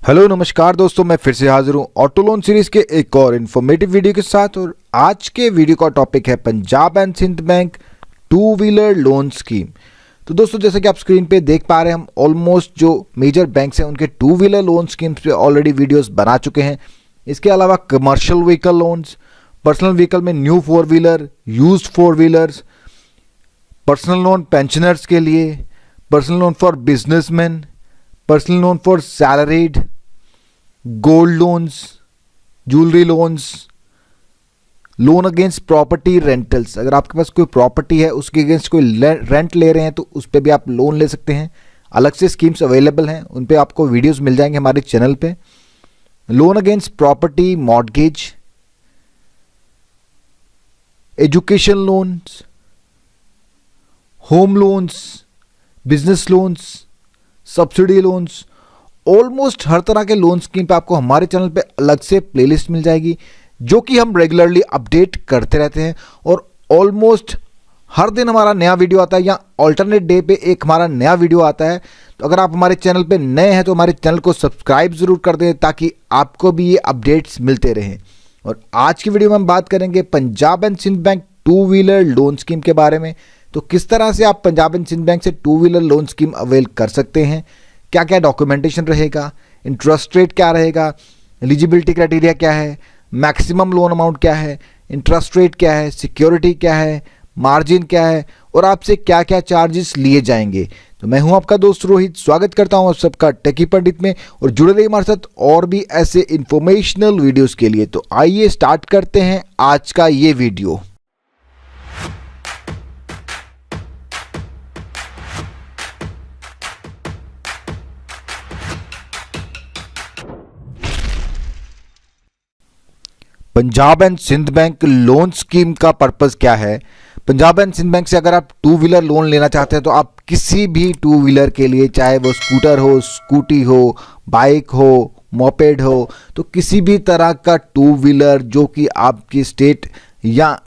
Hello नमस्कार दोस्तों, मैं फिर से हाजिर हूँ ऑटो लोन सीरीज के एक और इन्फॉर्मेटिव वीडियो के साथ। और आज के वीडियो का टॉपिक है Punjab and Sind Bank two wheeler loan scheme. तो दोस्तों, जैसे कि आप स्क्रीन पे देख पा रहे हैं, हम ऑलमोस्ट जो मेजर बैंक्स हैं उनके टू व्हीलर लोन स्कीम्स पे ऑलरेडी वीडियोस बना चुके हैं। इसके अलावा commercial vehicle loans, personal vehicle में new four wheeler, used four wheelers, personal loan pensioners के लिए, personal loan for businessman, personal loan for salaried, gold loans, jewellery loans, loan against property rentals. अगर आपके पास कोई प्रॉपर्टी है, उसके against कोई rent ले रहे हैं तो उस पर भी आप लोन ले सकते हैं। अलग से स्कीम्स अवेलेबल हैं, उन पे आपको वीडियोस मिल जाएंगे हमारे चैनल पे। Loan against property, mortgage, education loans, home loans, business loans, subsidy loans, almost हर तरह के लोन स्कीम पे आपको हमारे चैनल पे अलग से प्लेलिस्ट मिल जाएगी, जो कि हम रेगुलरली अपडेट करते रहते हैं। और ऑलमोस्ट हर दिन हमारा नया वीडियो आता है या ऑल्टरनेट डे पे एक हमारा नया वीडियो आता है। तो अगर आप हमारे चैनल पे नए हैं तो हमारे चैनल को सब्सक्राइब ज़रूर कर दें, ताकि आपको भी ये अपडेट्स मिलते रहें। और आज की वीडियो में हम बात करेंगे Punjab and Sind Bank two wheeler loan scheme के बारे में। तो किस तरह से आप पंजाब एंड सिंध बैंक से two wheeler loan scheme avail कर सकते हैं, क्या क्या डॉक्यूमेंटेशन रहेगा, इंटरेस्ट रेट क्या रहेगा, एलिजिबिलिटी क्राइटेरिया क्या है, मैक्सिमम लोन अमाउंट क्या है, इंटरेस्ट रेट क्या है, सिक्योरिटी क्या है, मार्जिन क्या है, और आपसे क्या क्या चार्जेस लिए जाएंगे। तो मैं हूं आपका दोस्त रोहित, स्वागत करता हूं आप सबका टेकी पंडित में, और जुड़े रहिए हमारे साथ और भी ऐसे इंफॉर्मेशनल वीडियोस के लिए। तो आइए स्टार्ट करते हैं आज का ये video. Punjab and Sind Bank loan scheme का पर्पस क्या है? पंजाब एंड सिंध बैंक से अगर आप टू व्हीलर लोन लेना चाहते हैं तो आप किसी भी टू व्हीलर के लिए, चाहे वो स्कूटर हो, स्कूटी हो, बाइक हो, मोपेड हो, तो किसी भी तरह का टू व्हीलर जो कि आपकी स्टेट या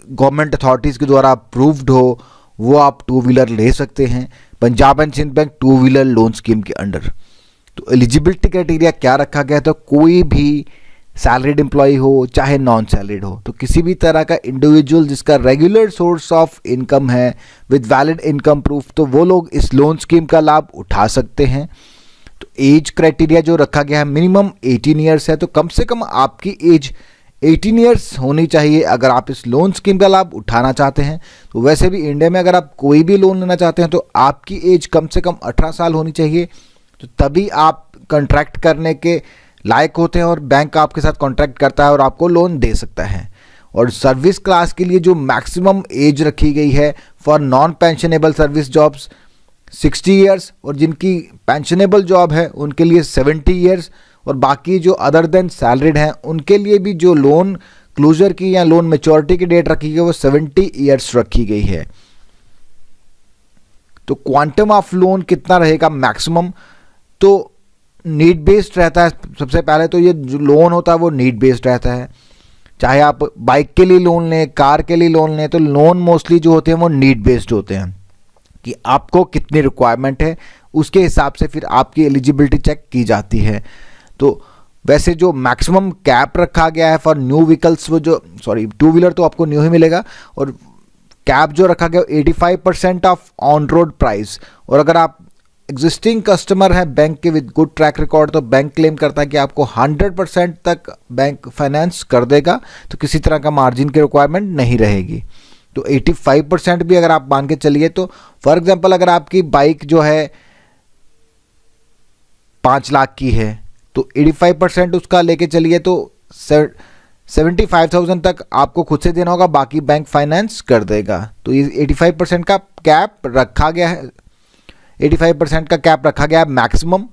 गवर्नमेंट अथॉरिटीज़ के द्वारा अप्रूव्ड हो, वो आप टू व्हीलर ले सकते हैं Punjab and Sind Bank two wheeler loan scheme के अंडर। तो एलिजिबिलिटी क्राइटेरिया क्या रखा गया? तो कोई भी सैलरीड एम्प्लॉय हो चाहे नॉन सैलरीड हो, तो किसी भी तरह का इंडिविजुअल जिसका रेगुलर सोर्स ऑफ इनकम है विद वैलिड इनकम प्रूफ, तो वो लोग इस लोन स्कीम का लाभ उठा सकते हैं। तो एज क्राइटेरिया जो रखा गया है, मिनिमम 18 ईयर्स है, तो कम से कम आपकी एज 18 ईयर्स होनी चाहिए अगर आप इस लोन स्कीम का लाभ उठाना चाहते हैं। तो वैसे भी इंडिया में अगर आप कोई भी लोन लेना चाहते हैं तो आपकी एज कम से कम 18 साल होनी चाहिए, तो तभी आप कॉन्ट्रैक्ट करने के लायक होते हैं और बैंक आपके साथ कॉन्ट्रैक्ट करता है और आपको लोन दे सकता है। और सर्विस क्लास के लिए जो मैक्सिमम एज रखी गई है for non pensionable service jobs 60 years, और जिनकी पेंशनेबल जॉब है उनके लिए 70 ईयर्स, और बाकी जो अदर देन सैलरीड हैं उनके लिए भी जो लोन क्लोजर की या लोन मैच्योरिटी की डेट रखी गई है वो 70 ईयर्स रखी गई है। तो क्वांटम ऑफ लोन कितना रहेगा मैक्सिमम? तो नीड बेस्ड रहता है। सबसे पहले तो ये जो लोन होता है वो नीड बेस्ड रहता है। चाहे आप बाइक के लिए लोन लें, कार के लिए लोन लें, तो लोन मोस्टली जो होते हैं वो नीड बेस्ड होते हैं कि आपको कितनी रिक्वायरमेंट है, उसके हिसाब से फिर आपकी एलिजिबिलिटी चेक की जाती है। तो वैसे जो मैक्सिमम कैप रखा गया है फॉर न्यू व्हीकल्स, वो जो टू व्हीलर तो आपको न्यू ही मिलेगा, और कैप जो रखा गया 85% ऑफ ऑन रोड प्राइस। और अगर आप एग्जिस्टिंग कस्टमर है बैंक के विद गुड ट्रैक रिकॉर्ड, तो बैंक क्लेम करता है कि आपको 100% तक बैंक फाइनेंस कर देगा, तो किसी तरह का मार्जिन की रिक्वायरमेंट नहीं रहेगी। तो 85% भी अगर आप मान के चलिए, तो फॉर एग्जांपल अगर आपकी बाइक जो है 5 लाख की है, तो 85% उसका लेके चलिए तो 75,000 तक आपको खुद से देना होगा, बाकी बैंक फाइनेंस कर देगा। तो ये 85% का कैप रखा गया है, 85% का कैप रखा गया है मैक्सिमम।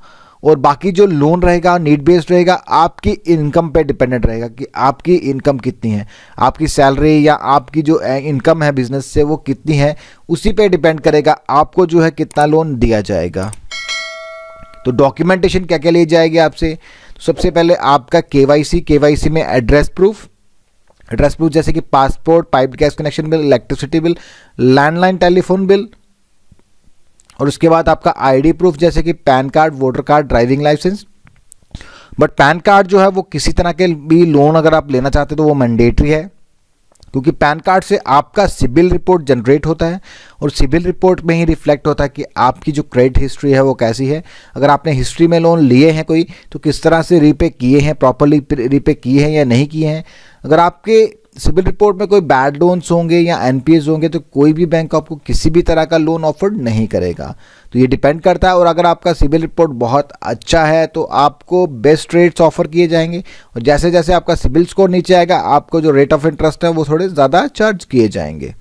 और बाकी जो लोन रहेगा नीड बेस्ड रहेगा, आपकी इनकम पे डिपेंडेंट रहेगा कि आपकी इनकम कितनी है, आपकी सैलरी या आपकी जो इनकम है बिजनेस से वो कितनी है, उसी पे डिपेंड करेगा आपको जो है कितना लोन दिया जाएगा। तो डॉक्यूमेंटेशन क्या क्या ली जाएगी आपसे? तो सबसे पहले आपका केवाईसी में एड्रेस प्रूफ जैसे कि passport, pipe gas connection bill, electricity bill, landline telephone bill, और उसके बाद आपका आईडी प्रूफ जैसे कि PAN card, voter card, driving licence, but PAN card जो है वो किसी तरह के भी लोन अगर आप लेना चाहते हो तो वो मैंडेटरी है, क्योंकि पैन कार्ड से आपका सिबिल रिपोर्ट जनरेट होता है और सिबिल रिपोर्ट में ही रिफ्लेक्ट होता है कि आपकी जो क्रेडिट हिस्ट्री है वो कैसी है। अगर आपने हिस्ट्री में लोन लिए हैं कोई तो किस तरह से रीपे किए हैं, प्रॉपरली रीपे किए हैं या नहीं किए हैं। अगर आपके सिबिल रिपोर्ट में कोई बैड लोन्स होंगे या एनपीएस होंगे तो कोई भी बैंक आपको किसी भी तरह का लोन ऑफर नहीं करेगा। तो ये डिपेंड करता है, और अगर आपका सिबिल रिपोर्ट बहुत अच्छा है तो आपको बेस्ट रेट्स ऑफर किए जाएंगे, और जैसे जैसे आपका सिबिल स्कोर नीचे आएगा आपको जो रेट ऑफ इंटरेस्ट है वो थोड़े ज़्यादा चार्ज किए जाएंगे।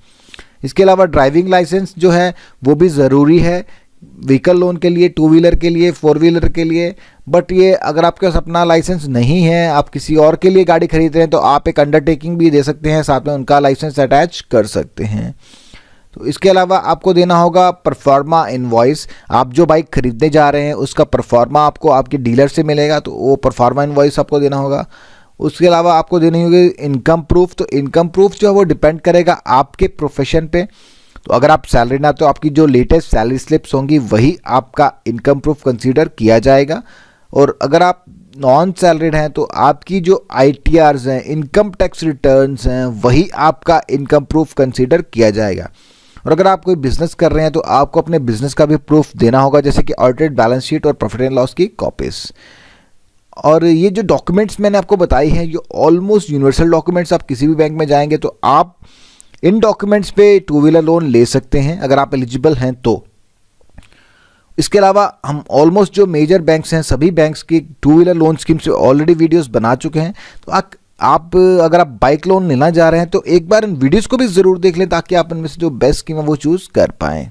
इसके अलावा ड्राइविंग लाइसेंस जो है वो भी ज़रूरी है व्हीकल लोन के लिए, टू व्हीलर के लिए, फोर व्हीलर के लिए। बट ये अगर आपके पास अपना लाइसेंस नहीं है, आप किसी और के लिए गाड़ी खरीद रहे हैं तो आप एक अंडरटेकिंग भी दे सकते हैं, साथ में उनका लाइसेंस अटैच कर सकते हैं। तो इसके अलावा आपको देना होगा परफॉर्मा इनवॉइस। आप जो बाइक खरीदने जा रहे हैं उसका परफॉर्मा आपको आपके डीलर से मिलेगा, तो वो परफॉर्मा इनवॉइस आपको देना होगा। उसके अलावा आपको देनी होगी इनकम प्रूफ। तो इनकम प्रूफ जो है वो डिपेंड करेगा आपके प्रोफेशन पे। तो अगर आप सैलरी ना, तो आपकी जो लेटेस्ट सैलरी स्लिप्स होंगी वही आपका इनकम प्रूफ कंसीडर किया जाएगा। और अगर आप नॉन सैलरीड हैं तो आपकी जो ITRs हैं, इनकम टैक्स रिटर्न्स हैं, वही आपका इनकम प्रूफ कंसीडर किया जाएगा। और अगर आप कोई बिजनेस कर रहे हैं तो आपको अपने बिजनेस का भी प्रूफ देना होगा, जैसे कि ऑडिटेड बैलेंस शीट और प्रॉफिट एंड लॉस की कॉपीज। और ये जो डॉक्यूमेंट्स मैंने आपको बताई हैं ये ऑलमोस्ट यूनिवर्सल डॉक्यूमेंट्स। आप किसी भी बैंक में जाएंगे तो आप इन डॉक्यूमेंट्स पे टू व्हीलर लोन ले सकते हैं अगर आप एलिजिबल हैं तो। इसके अलावा हम ऑलमोस्ट जो मेजर बैंक्स हैं सभी बैंक्स की टू व्हीलर लोन स्कीम से ऑलरेडी वीडियोस बना चुके हैं। तो आप अगर आप बाइक लोन लेना जा रहे हैं तो एक बार इन वीडियोस को भी ज़रूर देख लें, ताकि आप इनमें से जो बेस्ट स्कीम है वो चूज़ कर पाएँ।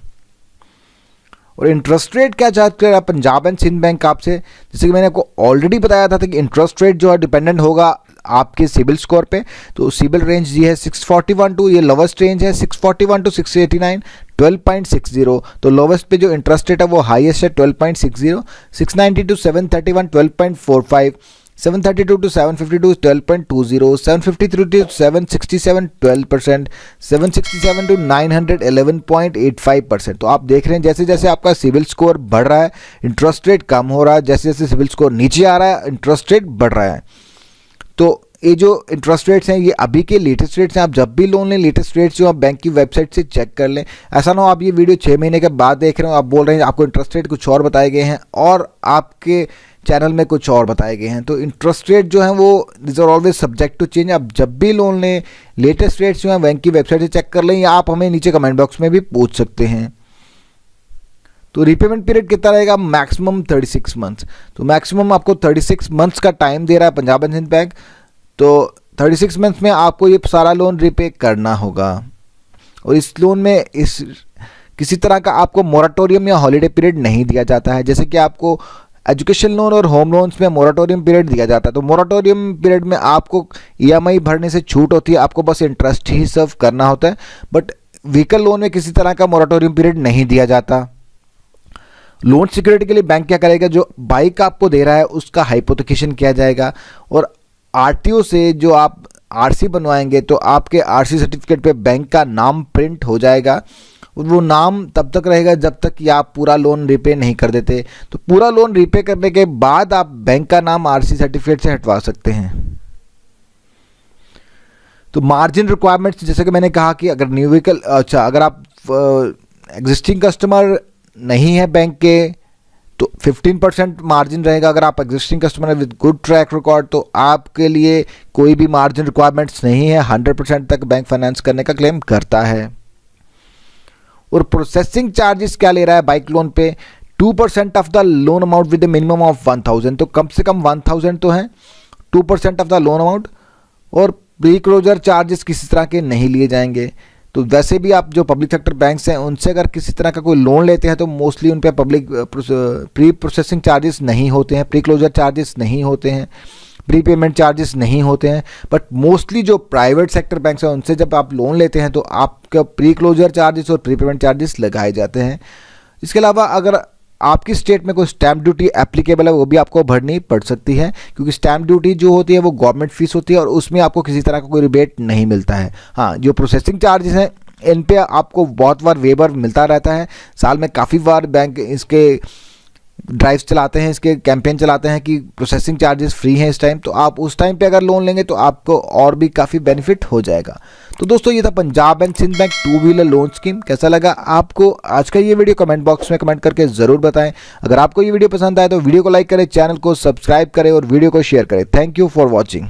और इंटरेस्ट रेट क्या चाहते हैं पंजाब एंड सिंध बैंक आपसे, जैसे कि मैंने आपको ऑलरेडी बताया था कि इंटरेस्ट रेट जो है डिपेंडेंट होगा आपके सिबिल स्कोर पे। तो सिबिल रेंज ये है 641 टू, ये लोवेस्ट रेंज है 641 टू 689, 12.60। तो लोवेस्ट पे जो इंटरेस्ट रेट है वो हाईएस्ट है 12.60, 690 टू 731 12.45, 732 to 752 12.20, 753 to 767 12%, 767 to 900 11.85%। तो आप देख रहे हैं जैसे जैसे आपका सिविल स्कोर बढ़ रहा है इंटरेस्ट रेट कम हो रहा है, जैसे जैसे सिविल स्कोर नीचे आ रहा है इंटरेस्ट रेट बढ़ रहा है। तो ये जो इंटरेस्ट रेट्स हैं ये अभी के लेटेस्ट रेट्स हैं। आप जब भी लोन लें लेटेस्ट रेट्स जो आप बैंक की वेबसाइट से चेक कर लें। ऐसा ना हो आप ये वीडियो 6 महीने के बाद देख रहे हो, आप बोल रहे हैं आपको इंटरेस्ट रेट कुछ और बताए गए हैं और आपके चैनल में कुछ और बताए गए हैं। तो इंटरेस्ट रेट जो है वो this are always subject to change. आप जब भी लोन लें लेटेस्ट रेट्स जो हैं बैंक की वेबसाइट से चेक कर लें, या आप हमें नीचे कमेंट बॉक्स में भी पूछ सकते हैं। तो रीपेमेंट पीरियड कितना रहेगा? Maximum 36 months. तो मैक्सिमम आपको 36 मंथ्स का टाइम दे रहा है पंजाब एंड सिंध बैंक। तो 36 मंथ्स में आपको ये सारा लोन रिपे करना होगा। और इस लोन में किसी तरह का आपको मोराटोरियम या हॉलीडे पीरियड नहीं दिया जाता है। जैसे कि आपको एजुकेशन लोन और होम लोन्स में मोराटोरियम पीरियड दिया जाता है। तो मोराटोरियम पीरियड में आपको EMI भरने से छूट होती है, आपको बस इंटरेस्ट ही सर्व करना होता है। बट व्हीकल लोन में किसी तरह का मोराटोरियम पीरियड नहीं दिया जाता। लोन सिक्योरिटी के लिए बैंक क्या करेगा, जो बाइक आपको दे रहा है उसका हाइपोथिकेशन किया जाएगा, और RTO से जो आप RC बनवाएंगे तो आपके RC सर्टिफिकेट पे बैंक का नाम प्रिंट हो जाएगा। वो नाम तब तक रहेगा जब तक कि आप पूरा लोन रिपे नहीं कर देते। तो पूरा लोन रिपे करने के बाद आप बैंक का नाम RC सर्टिफिकेट से हटवा सकते हैं। तो मार्जिन रिक्वायरमेंट्स, जैसे कि मैंने कहा कि अगर न्यू व्हीकल, अच्छा अगर आप एग्जिस्टिंग कस्टमर नहीं है बैंक के तो 15% मार्जिन रहेगा। अगर आप existing customer with good track record तो आपके लिए कोई भी मार्जिन रिक्वायरमेंट्स नहीं है, 100% तक बैंक फाइनेंस करने का क्लेम करता है। और प्रोसेसिंग चार्जेस क्या ले रहा है बाइक लोन पे? 2% of the loan amount with minimum of 1000। तो कम से कम 1000 तो है, 2% ऑफ द लोन अमाउंट। और प्री क्लोजर चार्जेस किसी तरह के नहीं लिए जाएंगे। तो वैसे भी आप जो पब्लिक सेक्टर बैंक्स हैं उनसे अगर किसी तरह का कोई लोन लेते हैं तो मोस्टली उन पे पब्लिक प्री प्रोसेसिंग चार्जेस नहीं होते हैं, प्री क्लोजर चार्जेस नहीं होते हैं, प्री पेमेंट चार्जेस नहीं होते हैं। बट मोस्टली जो प्राइवेट सेक्टर बैंक्स हैं उनसे जब आप लोन लेते हैं तो आपका प्री क्लोजर चार्जेस और प्री पेमेंट चार्जेस लगाए जाते हैं। इसके अलावा अगर आपकी स्टेट में कोई स्टैम्प ड्यूटी एप्लीकेबल है वो भी आपको भरनी पड़ सकती है, क्योंकि स्टैम्प ड्यूटी जो होती है वो गवर्नमेंट फीस होती है और उसमें आपको किसी तरह का कोई रिबेट नहीं मिलता है। हाँ, जो प्रोसेसिंग चार्जेस हैं इन पे आपको बहुत बार वेबर मिलता रहता है, साल में काफ़ी बार बैंक इसके ड्राइव्स चलाते हैं, इसके कैंपेन चलाते हैं कि प्रोसेसिंग चार्जेस फ्री हैं इस टाइम, तो आप उस टाइम पे अगर लोन लेंगे तो आपको और भी काफ़ी बेनिफिट हो जाएगा। तो दोस्तों ये था Punjab and Sind Bank two wheeler loan scheme. कैसा लगा आपको आज का ये वीडियो, कमेंट बॉक्स में कमेंट करके ज़रूर बताएं। अगर आपको ये वीडियो पसंद आए तो वीडियो को लाइक करें, चैनल को सब्सक्राइब करें और वीडियो को शेयर करें। Thank you for watching.